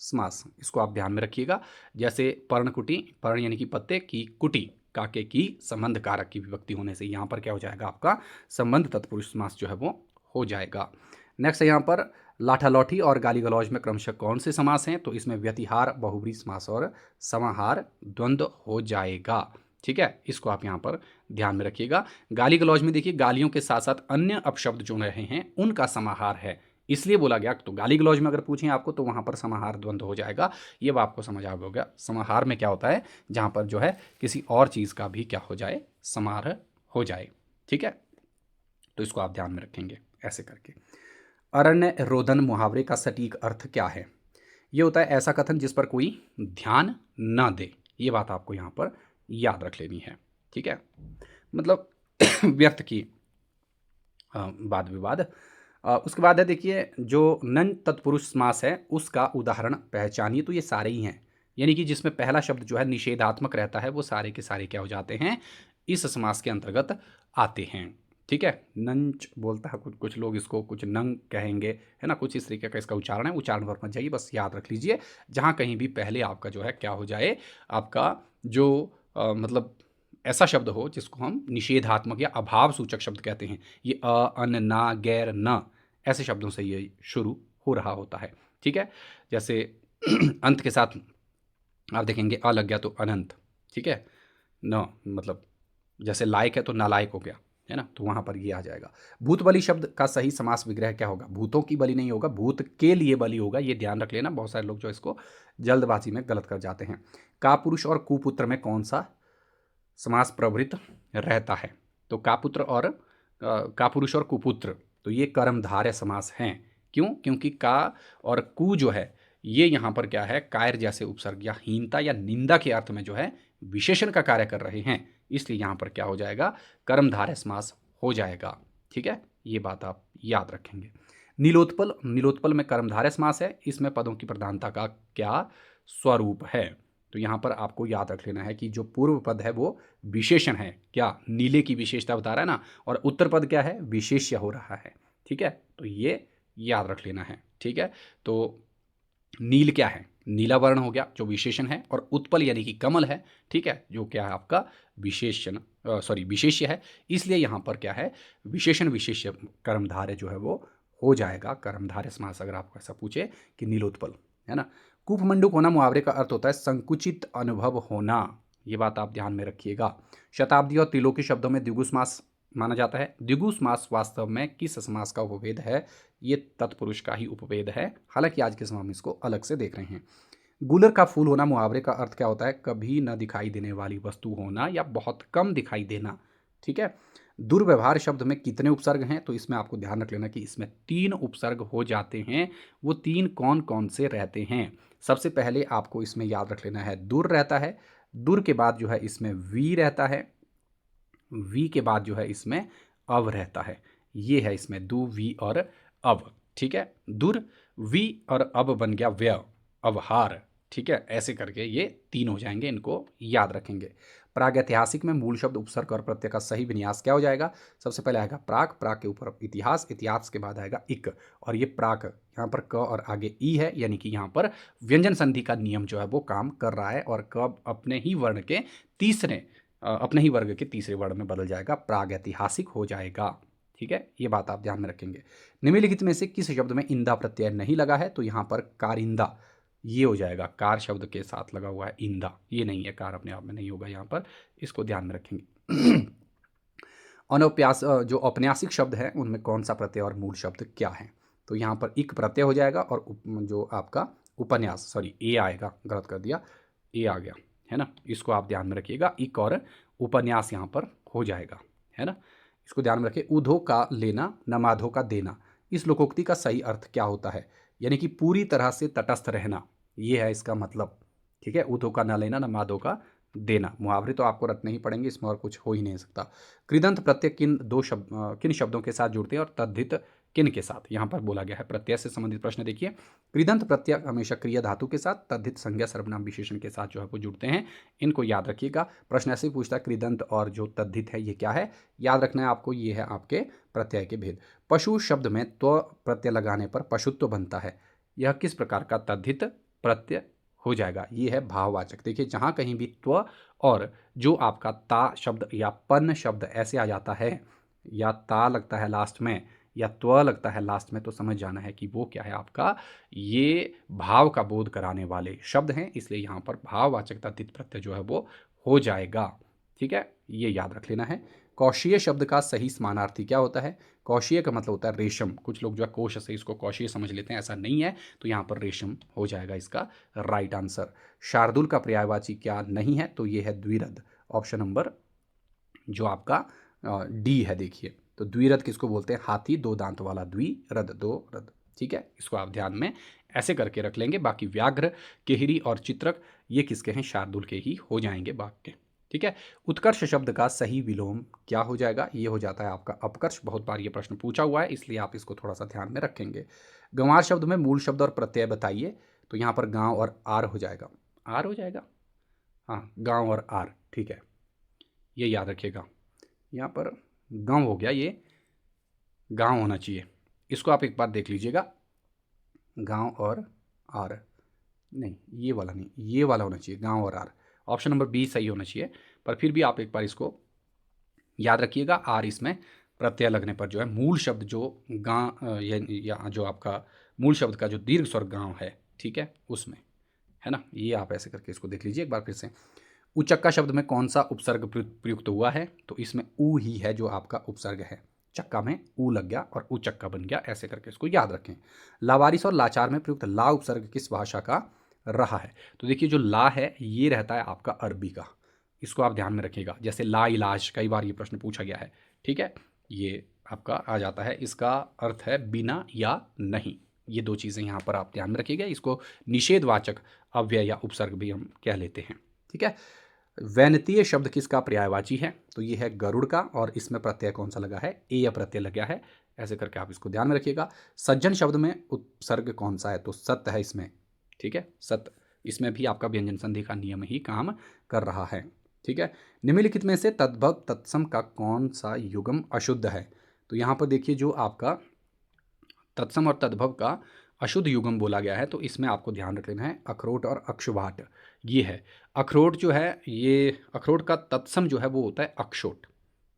समास, इसको आप ध्यान में रखिएगा। जैसे पर्णकुटी, पर्ण यानी कि पत्ते की, कुटी काके की, संबंध कारक की विभक्ति होने से यहाँ पर क्या हो जाएगा, आपका संबंध तत्पुरुष समास जो है वो हो जाएगा। नेक्स्ट यहाँ पर लाठा लौठी और गाली गलौज में क्रमशः कौन से समास हैं, तो इसमें व्यतिहार, बहुब्री समास और समाहार द्वंद्व हो जाएगा, ठीक है। इसको आप यहाँ पर ध्यान में रखिएगा। गाली गलौज में देखिए गालियों के साथ साथ अन्य अपशब्द जो रहे हैं उनका समाहार है, इसलिए बोला गया। तो गाली गलौज में अगर पूछें आपको तो वहाँ पर समाहार द्वंद्व हो जाएगा, ये आपको समझ आ गया। समाहार में क्या होता है, जहाँ पर जो है किसी और चीज़ का भी क्या हो जाए, समाहार हो जाए, ठीक है। तो इसको आप ध्यान में रखेंगे ऐसे करके। अरण्य रोदन मुहावरे का सटीक अर्थ क्या है? ये होता है ऐसा कथन जिस पर कोई ध्यान न दे। ये बात आपको यहाँ पर याद रख लेनी है। ठीक है, मतलब व्यर्थ की वाद विवाद। उसके बाद है देखिए, जो नन तत्पुरुष समास है उसका उदाहरण पहचानिए। तो ये सारे ही हैं, यानी कि जिसमें पहला शब्द जो है निषेधात्मक रहता है वो सारे के सारे क्या हो जाते हैं, इस समास के अंतर्गत आते हैं। ठीक है, नंच बोलता है, कुछ कुछ लोग इसको कुछ नंग कहेंगे, है ना, कुछ इस तरीके का इसका उच्चारण है। उच्चारण पर मत जाइए, बस याद रख लीजिए जहाँ कहीं भी पहले आपका जो है क्या हो जाए, आपका जो मतलब ऐसा शब्द हो जिसको हम निषेधात्मक या अभाव सूचक शब्द कहते हैं। ये अन, ना, गैर, न ऐसे शब्दों से ये शुरू हो रहा होता है। ठीक है, जैसे अंत के साथ आप देखेंगे अ लग गया तो अनंत। ठीक है, न मतलब जैसे लायक है तो नालायक हो गया, है ना, तो वहां पर ये आ जाएगा। भूत बलि शब्द का सही समास विग्रह क्या होगा? भूतों की बलि नहीं होगा, भूत के लिए बलि होगा। ये ध्यान रख लेना, बहुत सारे लोग जो इसको जल्दबाजी में गलत कर जाते हैं। कापुरुष और कुपुत्र में कौन सा समास प्रवृत्त रहता है? तो कापुत्र और कापुरुष और कुपुत्र, तो ये कर्मधारय समास हैं। क्यों? क्योंकि का और कु जो है ये यहाँ पर क्या है, कायर जैसे उपसर्ग या हीनता या निंदा के अर्थ में जो है विशेषण का कार्य कर रहे हैं, इसलिए यहाँ पर क्या हो जाएगा, कर्मधारय समास हो जाएगा। ठीक है, ये बात आप याद रखेंगे। नीलोत्पल, नीलोत्पल में कर्मधारय समास है, इसमें पदों की प्रधानता का क्या स्वरूप है? तो यहाँ पर आपको याद रख लेना है कि जो पूर्व पद है वो विशेषण है, क्या नीले की विशेषता बता रहा है ना, और उत्तर पद क्या है, विशेष्य हो रहा है। ठीक है, तो ये याद रख लेना है। ठीक है, तो नील क्या है, नीला वर्ण हो गया जो विशेषण है, और उत्पल यानी कि कमल है। ठीक है, जो क्या है आपका विशेषण, सॉरी विशेष्य है, इसलिए यहाँ पर क्या है, विशेषण विशेष्य कर्मधारय जो है वो हो जाएगा। कर्मधारय समास अगर आपको ऐसा पूछे कि नीलोत्पल, है ना। कूपमंडूक होना मुहावरे का अर्थ होता है संकुचित अनुभव होना, ये बात आप ध्यान में रखिएगा। शताब्दी और त्रिलोकी शब्दों में द्विगु समास माना जाता है। द्विगु समास वास्तव में किस समास का उपभेद है? ये तत्पुरुष का ही उपभेद है, हालांकि आज के समय में इसको अलग से देख रहे हैं। गुलर का फूल होना मुहावरे का अर्थ क्या होता है? कभी न दिखाई देने वाली वस्तु होना या बहुत कम दिखाई देना। ठीक है, दुर्व्यवहार शब्द में कितने उपसर्ग हैं? तो इसमें आपको ध्यान रख लेना कि इसमें 3 उपसर्ग हो जाते हैं। वो 3 कौन कौन से रहते हैं? सबसे पहले आपको इसमें याद रख लेना है, दुर रहता है, दुर के बाद जो है इसमें वी रहता है, वी के बाद जो है इसमें अव रहता है। ये है इसमें दु, वी और अव। ठीक है, दुर, वी और अब बन गया व्यय, अवहार। ठीक है, ऐसे करके ये 3 हो जाएंगे, इनको याद रखेंगे। प्रागैतिहासिक में मूल शब्द उपसर्ग और प्रत्यय का सही विन्यास क्या हो जाएगा? सबसे पहले आएगा प्राक, प्राक के ऊपर इतिहास, इतिहास के बाद आएगा इक, और ये प्राक यहाँ पर क और आगे ई है, यानी कि यहाँ पर व्यंजन संधि का नियम जो है वो काम कर रहा है, और क अपने ही वर्ण के तीसरे अपने ही वर्ग के तीसरे वर्ण में बदल जाएगा, प्रागैतिहासिक हो जाएगा। ठीक है, ये बात आप ध्यान में रखेंगे। निम्नलिखित में से किस शब्द में इंदा प्रत्यय नहीं लगा है? तो यहाँ पर कारिंदा, ये हो जाएगा, कार शब्द के साथ लगा हुआ है इंदा, ये नहीं है, कार अपने आप में नहीं होगा यहाँ पर, इसको ध्यान में रखेंगे। अनौप्यास जो औपन्यासिक शब्द हैं उनमें कौन सा प्रत्यय और मूल शब्द क्या है? तो यहाँ पर इक प्रत्यय हो जाएगा, और जो आपका उपन्यास, सॉरी ए आएगा, गलत कर दिया, ए आ गया, है ना, इसको आप ध्यान में रखिएगा, इक और उपन्यास यहाँ पर हो जाएगा, है ना, इसको ध्यान में रखिए। उधो का लेना, नमाधो का देना, इस लोकोक्ति का सही अर्थ क्या होता है? यानी कि पूरी तरह से तटस्थ रहना, ये है इसका मतलब। ठीक है, उधो का ना लेना, नमाधो का देना। मुहावरे तो आपको रटने ही पड़ेंगे, इसमें और कुछ हो ही नहीं सकता। कृदंत प्रत्यय किन शब्दों के साथ जुड़ते हैं और तद्धित किन के साथ? यहाँ पर बोला गया है, प्रत्यय से संबंधित प्रश्न देखिए। कृदंत प्रत्यय हमेशा क्रिया धातु के साथ, तद्धित संज्ञा सर्वनाम विशेषण के साथ जो है वो जुड़ते हैं, इनको याद रखिएगा। प्रश्न ऐसे ही पूछता है, कृदंत और जो तद्धित है ये क्या है? याद रखना है आपको, ये है आपके प्रत्यय के भेद। पशु शब्द में त्व प्रत्यय लगाने पर पशुत्व बनता है, यह किस प्रकार का तद्धित प्रत्यय हो जाएगा? ये है भाववाचक। देखिए, जहाँ कहीं भी त्व और जो आपका ता शब्द या पन शब्द ऐसे आ जाता है, या ता लगता है लास्ट में या त्व लगता है लास्ट में, तो समझ जाना है कि वो क्या है आपका, ये भाव का बोध कराने वाले शब्द हैं, इसलिए यहाँ पर भाववाचक तद्धित प्रत्यय जो है वो हो जाएगा। ठीक है, ये याद रख लेना है। कौशीय शब्द का सही समानार्थी क्या होता है? कौशीय का मतलब होता है रेशम, कुछ लोग जो है कोश से इसको कौशीय समझ लेते हैं, ऐसा नहीं है, तो यहाँ पर रेशम हो जाएगा इसका राइट आंसर। शार्दुल का पर्यायवाची क्या नहीं है? तो ये है द्विरद, ऑप्शन नंबर जो आपका डी है, देखिए तो द्विरथ किसको बोलते हैं? हाथी, दो दांत वाला द्विरथ, दो रथ। ठीक है, इसको आप ध्यान में ऐसे करके रख लेंगे। बाकी व्याघ्र, केहरी और चित्रक ये किसके हैं? शार्दुल के ही हो जाएंगे बाघ के। ठीक है, उत्कर्ष शब्द का सही विलोम क्या हो जाएगा? ये हो जाता है आपका अपकर्ष। बहुत बार ये प्रश्न पूछा हुआ है, इसलिए आप इसको थोड़ा सा ध्यान में रखेंगे। गंवार शब्द में मूल शब्द और प्रत्यय बताइए। तो यहाँ पर गांव और आर हो जाएगा। आर हो जाएगा, हाँ, गांव और आर। ठीक है, ये याद रखिएगा। यहाँ पर गांव हो गया, ये गांव होना चाहिए। इसको आप एक बार देख लीजिएगा, गांव और आर, नहीं ये वाला नहीं, ये वाला होना चाहिए, गांव और आर। ऑप्शन नंबर बी सही होना चाहिए, पर फिर भी आप एक बार इसको याद रखिएगा। आर इसमें प्रत्यय लगने पर जो है मूल शब्द जो गांव या जो आपका मूल शब्द का जो दीर्घ स्वर गांव है, ठीक है, उसमें है ना। ये आप ऐसे करके इसको देख लीजिए एक बार फिर से। उचक्का शब्द में कौन सा उपसर्ग प्रयुक्त हुआ है? तो इसमें ऊ ही है जो आपका उपसर्ग है। चक्का में ऊ लग गया और उचक्का बन गया, ऐसे करके इसको याद रखें। लावारिस और लाचार में प्रयुक्त ला उपसर्ग किस भाषा का रहा है? तो देखिए जो ला है ये रहता है आपका अरबी का, इसको आप ध्यान में रखिएगा। जैसे ला इलाज, कई बार ये प्रश्न पूछा गया है। ठीक है, ये आपका आ जाता है, इसका अर्थ है बिना या नहीं। ये दो चीज़ें यहाँ पर आप ध्यान में रखिएगा। इसको निषेधवाचक अव्यय या उपसर्ग भी हम कह लेते हैं। ठीक है, वैनतीय शब्द किसका पर्यायवाची है? तो ये है गरुड़ का, और इसमें प्रत्यय कौन सा लगा है? ए या प्रत्यय लगा है, ऐसे करके आप इसको ध्यान में रखिएगा। सज्जन शब्द में उपसर्ग कौन सा है? तो सत्य है इसमें। ठीक है, सत्य, इसमें भी आपका व्यंजन संधि का नियम ही काम कर रहा है। ठीक है, निम्नलिखित में से तद्भव तत्सम का कौन सा युग्म अशुद्ध है? तो यहाँ पर देखिए जो आपका तत्सम और तद्भव का अशुद्ध युग्म बोला गया है, तो इसमें आपको ध्यान रख लेना है अखरोट और अक्षुभाट। ये है अखरोट जो है, ये अखरोट का तत्सम जो है वो होता है अक्षोट।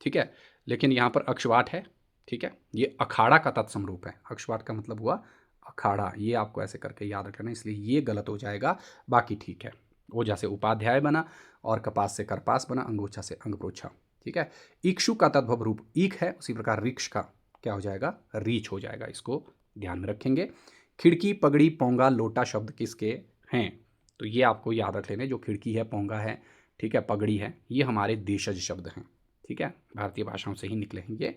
ठीक है, लेकिन यहाँ पर अक्षवाट है। ठीक है, ये अखाड़ा का तत्सम रूप है। अक्षवाट का मतलब हुआ अखाड़ा, ये आपको ऐसे करके याद रखना, इसलिए ये गलत हो जाएगा। बाकी ठीक है, ओझा से उपाध्याय बना और कपास से करपास बना, अंगोछा से अंगप्रोछा। ठीक है, इक्षु का तद्भव रूप ईख है, उसी प्रकार रिक्ष का क्या हो जाएगा? रीछ हो जाएगा। इसको ध्यान में रखेंगे। खिड़की, पगड़ी, पोंगा, लोटा शब्द किसके हैं? तो ये आपको याद रख लेने, जो खिड़की है, पोंगा है, ठीक है, पगड़ी है, ये हमारे देशज शब्द हैं। ठीक है, भारतीय भाषाओं से ही निकले हैं ये।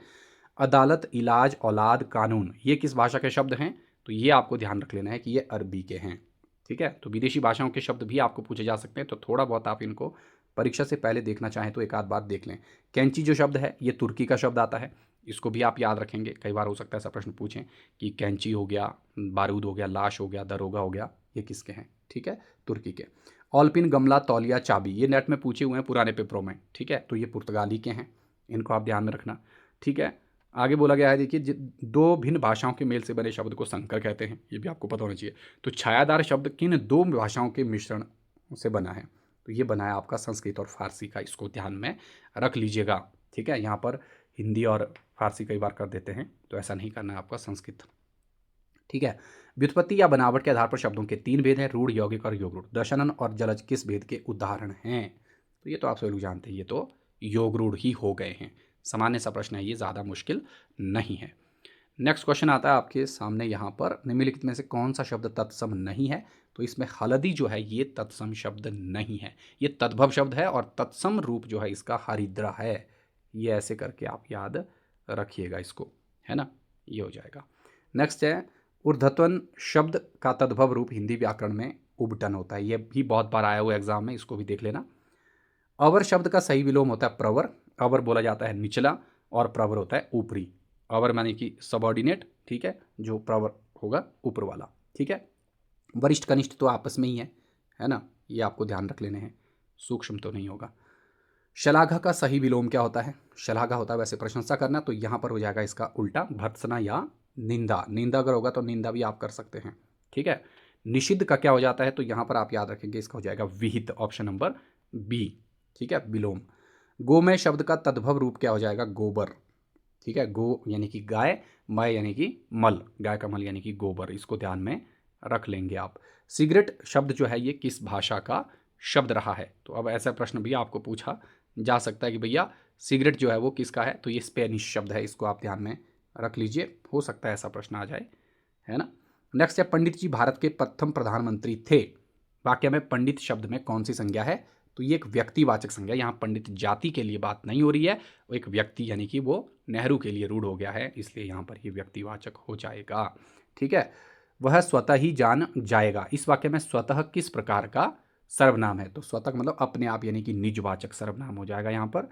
अदालत, इलाज, औलाद, कानून, ये किस भाषा के शब्द हैं? तो ये आपको ध्यान रख लेना है कि ये अरबी के हैं। ठीक है, तो विदेशी भाषाओं के शब्द भी आपको पूछे जा सकते हैं, तो थोड़ा बहुत आप इनको परीक्षा से पहले देखना चाहें तो एक आध बार देख लें। कैंची जो शब्द है ये तुर्की का शब्द आता है, इसको भी आप याद रखेंगे। कई बार हो सकता है ऐसा प्रश्न पूछें कि कैंची हो गया, बारूद हो गया, लाश हो गया, दरोगा हो गया, ये किसके हैं? ठीक है, तुर्की के। ऑलपिन, गमला, तौलिया, चाबी, ये नेट में पूछे हुए हैं पुराने पेपरों में। ठीक है, तो ये पुर्तगाली के हैं, इनको आप ध्यान में रखना। ठीक है, आगे बोला गया है, देखिए दो भिन्न भाषाओं के मेल से बने शब्द को संकर कहते हैं, ये भी आपको पता होना चाहिए। तो छायादार शब्द किन दो भाषाओं के मिश्रण से बना है? तो ये बना है आपका संस्कृत और फारसी का, इसको ध्यान में रख लीजिएगा। ठीक है, यहाँ पर हिंदी और फारसी कई बार कर देते हैं, तो ऐसा नहीं करना है आपका, संस्कृत। ठीक है, व्युत्पत्ति या बनावट के आधार पर शब्दों के तीन भेद हैं, रूढ़, यौगिक और योग रूढ़। दशनन और जलज किस भेद के उदाहरण हैं? तो ये तो आप सभी लोग जानते हैं, ये तो योग रूढ़ ही हो गए हैं। सामान्य सा प्रश्न है, ये ज़्यादा मुश्किल नहीं है। नेक्स्ट क्वेश्चन आता है आपके सामने यहाँ पर, निम्नलिखित में से कौन सा शब्द तत्सम नहीं है? तो इसमें हलदी जो है ये तत्सम शब्द नहीं है, ये तद्भव शब्द है, और तत्सम रूप जो है इसका हरिद्रा है। ये ऐसे करके आप याद रखिएगा इसको, है ना, ये हो जाएगा। नेक्स्ट है, ऊर्ध्वत्वन शब्द का तद्भव रूप हिंदी व्याकरण में उबटन होता है, ये भी बहुत बार आया हुआ एग्जाम में, इसको भी देख लेना। अवर शब्द का सही विलोम होता है प्रवर। अवर बोला जाता है निचला, और प्रवर होता है ऊपरी। अवर माने कि सबॉर्डिनेट, ठीक है, जो प्रवर होगा ऊपर वाला। ठीक है, वरिष्ठ कनिष्ठ तो आपस में ही है ना, ये आपको ध्यान रख लेने हैं, सूक्ष्म तो नहीं होगा। शलाघा का सही विलोम क्या होता है? शलाघा होता है वैसे प्रशंसा करना, तो यहाँ पर हो जाएगा इसका उल्टा, भर्त्सना या निंदा। निंदा अगर होगा तो निंदा भी आप कर सकते हैं। ठीक है, निषिद्ध का क्या हो जाता है? तो यहाँ पर आप याद रखेंगे, इसका हो जाएगा विहित, ऑप्शन नंबर बी। ठीक है, विलोम। गोमय शब्द का तद्भव रूप क्या हो जाएगा? गोबर। ठीक है, गो यानी कि गाय, मय यानी कि मल, गाय का मल यानी कि गोबर, इसको ध्यान में रख लेंगे आप। सिगरेट शब्द जो है ये किस भाषा का शब्द रहा है? तो अब ऐसा प्रश्न भी आपको पूछा जा सकता है कि भैया सिगरेट जो है वो किसका है? तो ये स्पेनिश शब्द है, इसको आप ध्यान में रख लीजिए, हो सकता है ऐसा प्रश्न आ जाए, है ना। नेक्स्ट है, पंडित जी भारत के प्रथम प्रधानमंत्री थे। वाक्य में पंडित शब्द में कौन सी संज्ञा है? तो ये एक व्यक्तिवाचक संज्ञा, यहाँ पंडित जाति के लिए बात नहीं हो रही है, वो एक व्यक्ति यानी कि वो नेहरू के लिए रूढ़ हो गया है, इसलिए यहाँ पर ये व्यक्तिवाचक हो जाएगा। ठीक है, वह स्वतः ही जान जाएगा, इस वाक्य में स्वतः किस प्रकार का सर्वनाम है? तो स्वतः मतलब अपने आप यानी कि निजवाचक सर्वनाम हो जाएगा यहाँ पर।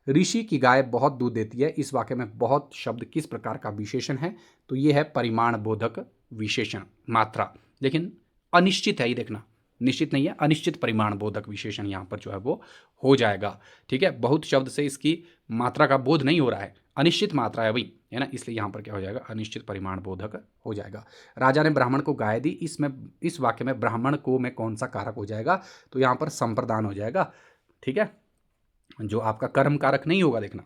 ऋषि की गाय बहुत दूध देती है, इस वाक्य में बहुत शब्द किस प्रकार का विशेषण है? तो ये है परिमाण बोधक विशेषण, मात्रा, लेकिन अनिश्चित है, ये देखना निश्चित नहीं है, अनिश्चित परिमाण बोधक विशेषण यहाँ पर जो है वो हो जाएगा। ठीक है, बहुत शब्द से इसकी मात्रा का बोध नहीं हो रहा है, अनिश्चित मात्रा है भाई, है ना, इसलिए यहाँ पर क्या हो जाएगा, अनिश्चित परिमाण बोधक हो जाएगा। राजा ने ब्राह्मण को गाय दी, इसमें इस वाक्य में ब्राह्मण को में कौन सा कारक हो जाएगा? तो यहाँ पर संप्रदान हो जाएगा। ठीक है, जो आपका कर्म कारक नहीं होगा, देखना।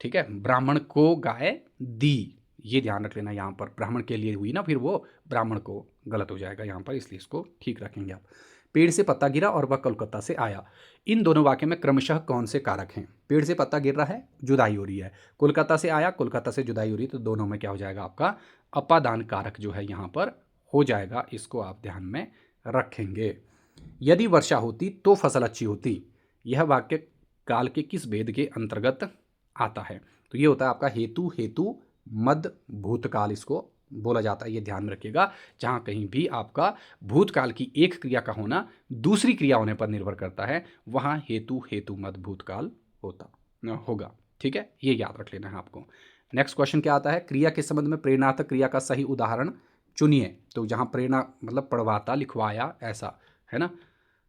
ठीक है, ब्राह्मण को गाय दी, ये ध्यान रख लेना, यहाँ पर ब्राह्मण के लिए हुई ना, फिर वो ब्राह्मण को गलत हो जाएगा यहाँ पर, इसलिए इसको ठीक रखेंगे आप। पेड़ से पत्ता गिरा और वह कोलकाता से आया, इन दोनों वाक्य में क्रमशः कौन से कारक हैं? पेड़ से पत्ता गिर रहा है, जुदाई हो रही है, कोलकाता से आया, कोलकाता से जुदाई हो रही है, तो दोनों में क्या हो जाएगा, आपका अपादान कारक जो है यहाँ पर हो जाएगा, इसको आप ध्यान में रखेंगे। यदि वर्षा होती तो फसल अच्छी होती, यह वाक्य काल के किस भेद के अंतर्गत आता है? तो ये होता है आपका हेतु, हेतु मद भूतकाल इसको बोला जाता है, ये ध्यान में रखिएगा। जहाँ कहीं भी आपका भूतकाल की एक क्रिया का होना दूसरी क्रिया होने पर निर्भर करता है, वहाँ हेतु, हेतु मद भूतकाल होगा। ठीक है, ये याद रख लेना है आपको। नेक्स्ट क्वेश्चन क्या आता है? क्रिया के संबंध में प्रेरणार्थक क्रिया का सही उदाहरण चुनिए। तो जहाँ प्रेरणा मतलब पढ़वाता, लिखवाया, ऐसा है ना,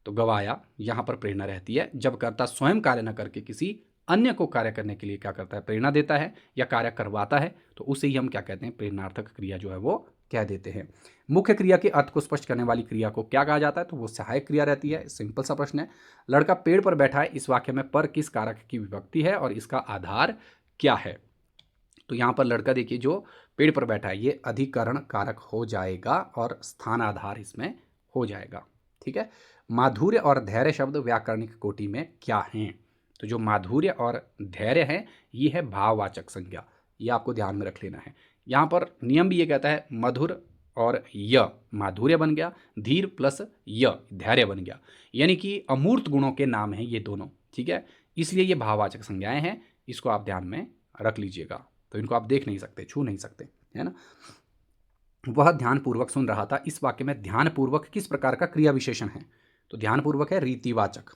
तो गवाया, यहाँ पर प्रेरणा रहती है जब कर्ता स्वयं कार्य न करके किसी अन्य को कार्य करने के लिए क्या करता है, प्रेरणा देता है या कार्य करवाता है, तो उसे ही हम क्या कहते हैं, प्रेरणार्थक क्रिया जो है वो कह देते हैं। मुख्य क्रिया के अर्थ को स्पष्ट करने वाली क्रिया को क्या कहा जाता है? तो वो सहायक क्रिया रहती है। सिंपल सा प्रश्न है। लड़का पेड़ पर बैठा है, इस वाक्य में पर किस कारक की विभक्ति है और इसका आधार क्या है? तो यहाँ पर लड़का देखिए जो पेड़ पर बैठा है, ये अधिकरण कारक हो जाएगा और स्थान आधार इसमें हो जाएगा। ठीक है, माधुर्य और धैर्य शब्द व्याकरणिक कोटि में क्या हैं? तो जो माधुर्य और धैर्य है, ये है भाववाचक संज्ञा, ये आपको ध्यान में रख लेना है। यहाँ पर नियम भी ये कहता है मधुर और य माधुर्य बन गया, धीर प्लस य धैर्य बन गया, यानी कि अमूर्त गुणों के नाम हैं ये दोनों। ठीक है, इसलिए ये भाववाचक संज्ञाएं हैं, इसको आप ध्यान में रख लीजिएगा। तो इनको आप देख नहीं सकते, छू नहीं सकते, है ना। वह ध्यानपूर्वक सुन रहा था, इस वाक्य में ध्यानपूर्वक किस प्रकार का क्रिया विशेषण है? तो ध्यानपूर्वक है रीतिवाचक,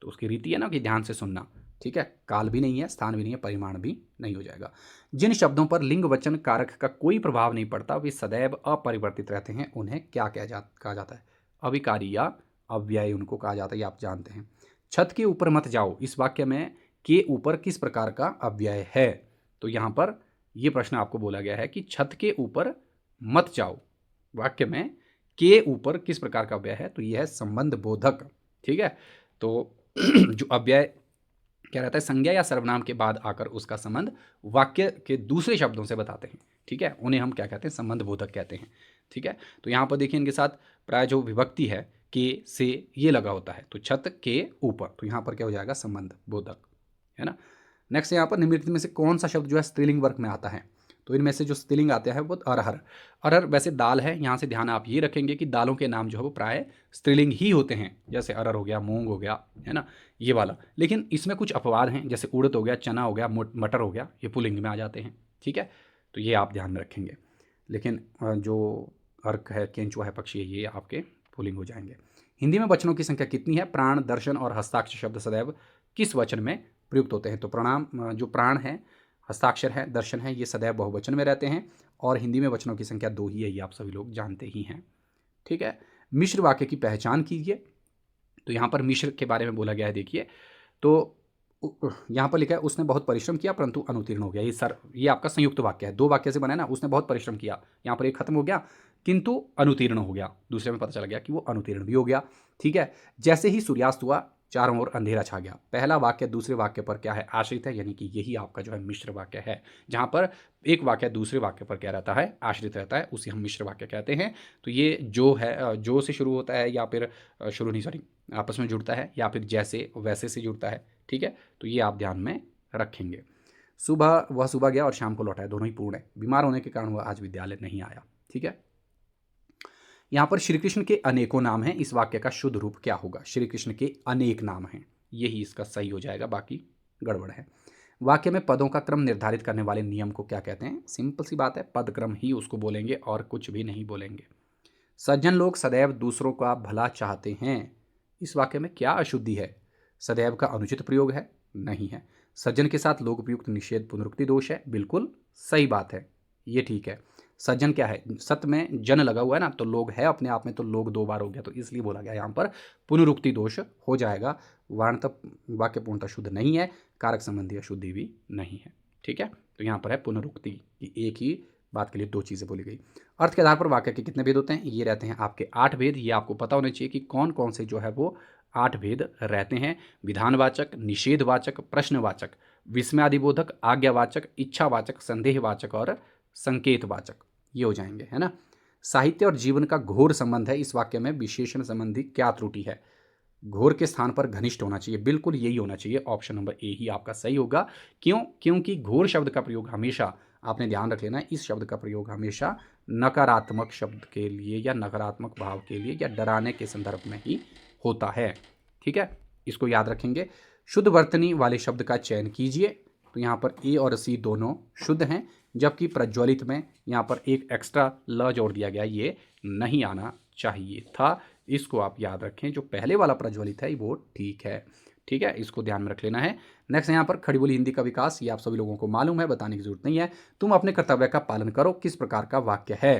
तो उसकी रीति है ना कि ध्यान से सुनना। ठीक है, काल भी नहीं है, स्थान भी नहीं है, परिमाण भी नहीं हो जाएगा। जिन शब्दों पर लिंग वचन कारक का कोई प्रभाव नहीं पड़ता, वे सदैव अपरिवर्तित रहते हैं, उन्हें क्या कहा जाता है? अविकारी या अव्यय उनको कहा जाता है, ये आप जानते हैं। छत के ऊपर मत जाओ, इस वाक्य में के ऊपर किस प्रकार का अव्यय है? तो यहाँ पर यह प्रश्न आपको बोला गया है कि छत के ऊपर मत जाओ, वाक्य में के ऊपर किस प्रकार का अव्यय है? तो यह है संबंध बोधक। ठीक है, तो जो अव्यय क्या रहता है, संज्ञा या सर्वनाम के बाद आकर उसका संबंध वाक्य के दूसरे शब्दों से बताते हैं। ठीक है, उन्हें हम क्या कहते हैं, संबंध बोधक कहते हैं। ठीक है, तो यहाँ पर देखिए इनके साथ प्राय जो विभक्ति है के से ये लगा होता है, तो छत के ऊपर, तो यहाँ पर क्या हो जाएगा, संबंध बोधक, है ना। नेक्स्ट यहाँ पर निम्नलिखित में से कौन सा शब्द जो है स्त्रीलिंग वर्ग में आता है? तो इनमें से जो स्त्रीलिंग आते हैं वो अरहर। अरहर वैसे दाल है, यहाँ से ध्यान आप ये रखेंगे कि दालों के नाम जो है वो प्राय स्त्रीलिंग ही होते हैं, जैसे अरहर हो गया, मूंग हो गया, है ना, ये वाला। लेकिन इसमें कुछ अपवाद हैं, जैसे उड़द हो गया, चना हो गया, मटर हो गया, ये पुल्लिंग में आ जाते हैं। ठीक है, तो ये आप ध्यान में रखेंगे। लेकिन जो अर्क है, केंचुआ है, पक्षी है, ये आपके पुल्लिंग हो जाएंगे। हिंदी में वचनों की संख्या कितनी है? प्राण, दर्शन और हस्ताक्षर शब्द सदैव किस वचन में प्रयुक्त होते हैं? तो प्रणाम, जो प्राण है, हस्ताक्षर है, दर्शन है, ये सदैव बहुवचन में रहते हैं और हिंदी में वचनों की संख्या 2 ही है, ये आप सभी लोग जानते ही हैं। ठीक है, मिश्र वाक्य की पहचान कीजिए। तो यहाँ पर मिश्र के बारे में बोला गया है, देखिए, तो यहाँ पर लिखा है उसने बहुत परिश्रम किया परंतु अनुत्तीर्ण हो गया। ये आपका संयुक्त वाक्य है, 2 वाक्य से बना है ना। उसने बहुत परिश्रम किया, यहाँ पर एक खत्म हो गया, किंतु अनुत्तीर्ण हो गया, दूसरे में पता चला गया कि वो अनुत्तीर्ण भी हो गया। ठीक है, जैसे ही सूर्यास्त हुआ चारों ओर अंधेरा छा गया। पहला वाक्य दूसरे वाक्य पर क्या है, आश्रित है, यानी कि यही आपका जो है मिश्र वाक्य है, जहाँ पर एक वाक्य दूसरे वाक्य पर क्या रहता है, आश्रित रहता है, उसे हम मिश्र वाक्य कहते हैं। तो ये जो है, जो से शुरू होता है, या फिर शुरू नहीं, सॉरी, आपस में जुड़ता है, या फिर जैसे वैसे से जुड़ता है। ठीक है, तो ये आप ध्यान में रखेंगे। वह सुबह गया और शाम को लौटा है, दोनों ही पूर्ण है। बीमार होने के कारण वह आज विद्यालय नहीं आया। ठीक है, यहाँ पर श्री कृष्ण के अनेकों नाम हैं, इस वाक्य का शुद्ध रूप क्या होगा? श्री कृष्ण के अनेक नाम हैं, यही इसका सही हो जाएगा, बाकी गड़बड़ है। वाक्य में पदों का क्रम निर्धारित करने वाले नियम को क्या कहते हैं? सिंपल सी बात है, पद क्रम ही उसको बोलेंगे और कुछ भी नहीं बोलेंगे। सज्जन लोग सदैव दूसरों का भला चाहते हैं, इस वाक्य में क्या अशुद्धि है? सदैव का अनुचित प्रयोग है? नहीं है। सज्जन के साथ लोकप्रयुक्त निषेध पुनरुक्ति दोष है? बिल्कुल सही बात है, ये ठीक है। सज्जन क्या है? सत में जन लगा हुआ है ना, तो लोग है अपने आप में, तो लोग 2 बार हो गया, तो इसलिए बोला गया यहाँ पर पुनरुक्ति दोष हो जाएगा। वार्णतः वाक्य पूर्णतः शुद्ध नहीं है, कारक संबंधी अशुद्धि भी नहीं है। ठीक है, तो यहाँ पर है पुनरुक्ति की एक ही बात के लिए 2 चीज़ें बोली गई। अर्थ के आधार पर वाक्य के कितने भेद होते हैं? ये रहते हैं आपके 8 भेद। ये आपको पता होना चाहिए कि कौन कौन से जो है वो 8 भेद रहते हैं। विधानवाचक, निषेधवाचक, प्रश्नवाचक, विस्मयादिबोधक, आज्ञावाचक, इच्छावाचक, संदेहवाचक और संकेतवाचक, ये हो जाएंगे, है ना। साहित्य और जीवन का घोर संबंध है, इस वाक्य में विशेषण संबंधी क्या त्रुटि है? घोर के स्थान पर घनिष्ठ होना चाहिए, बिल्कुल यही होना चाहिए, ऑप्शन नंबर ए ही आपका सही होगा। क्यों? क्योंकि घोर शब्द का प्रयोग हमेशा, आपने ध्यान रख लेना है, इस शब्द का प्रयोग हमेशा नकारात्मक शब्द के लिए या नकारात्मक भाव के लिए या डराने के संदर्भ में ही होता है। ठीक है, इसको याद रखेंगे। शुद्ध वर्तनी वाले शब्द का चयन कीजिए, तो यहाँ पर ए और सी दोनों शुद्ध हैं, जबकि प्रज्वलित में यहाँ पर एक एक्स्ट्रा ल जोड़ दिया गया, ये नहीं आना चाहिए था। इसको आप याद रखें, जो पहले वाला प्रज्वलित है वो ठीक है। ठीक है, इसको ध्यान में रख लेना है। नेक्स्ट यहाँ पर खड़ी बोली हिंदी का विकास, ये आप सभी लोगों को मालूम है, बताने की जरूरत नहीं है। तुम अपने कर्तव्य का पालन करो, किस प्रकार का वाक्य है?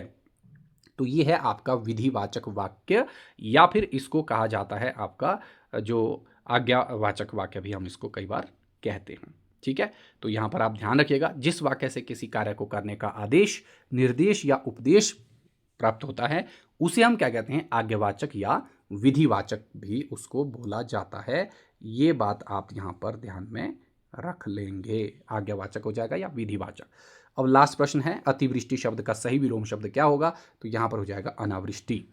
तो ये है आपका विधिवाचक वाक्य, या फिर इसको कहा जाता है आपका जो आज्ञावाचक वाक्य भी हम इसको कई बार कहते हैं। ठीक है, तो यहाँ पर आप ध्यान रखिएगा, जिस वाक्य से किसी कार्य को करने का आदेश, निर्देश या उपदेश प्राप्त होता है उसे हम क्या कहते हैं? आज्ञावाचक या विधिवाचक भी उसको बोला जाता है। ये बात आप यहाँ पर ध्यान में रख लेंगे, आज्ञावाचक हो जाएगा या विधिवाचक। अब लास्ट प्रश्न है, अतिवृष्टि शब्द का सही विलोम शब्द क्या होगा? तो यहाँ पर हो जाएगा अनावृष्टि।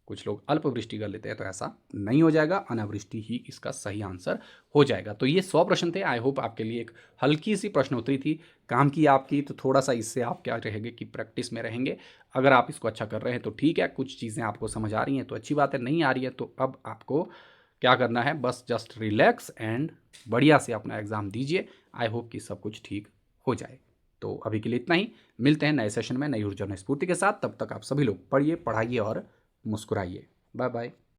कुछ लोग अल्पवृष्टि कर लेते हैं, तो ऐसा नहीं हो जाएगा, अनावृष्टि ही इसका सही आंसर हो जाएगा। तो ये 100 प्रश्न थे। आई होप आपके लिए एक हल्की सी प्रश्नोत्तरी थी, काम की आपकी, तो थोड़ा सा इससे आप क्या रहेंगे कि प्रैक्टिस में रहेंगे। अगर आप इसको अच्छा कर रहे हैं तो ठीक है, कुछ चीज़ें आपको समझ आ रही हैं तो अच्छी बात है, नहीं आ रही है तो अब आपको क्या करना है, बस जस्ट रिलैक्स एंड बढ़िया से अपना एग्ज़ाम दीजिए। आई होप कि सब कुछ ठीक हो जाए। तो अभी के लिए इतना ही, मिलते हैं नए सेशन में नई ऊर्जा नई स्फूर्ति के साथ। तब तक आप सभी लोग पढ़िए, पढ़ाइए और मुस्कुराइए। Bye bye.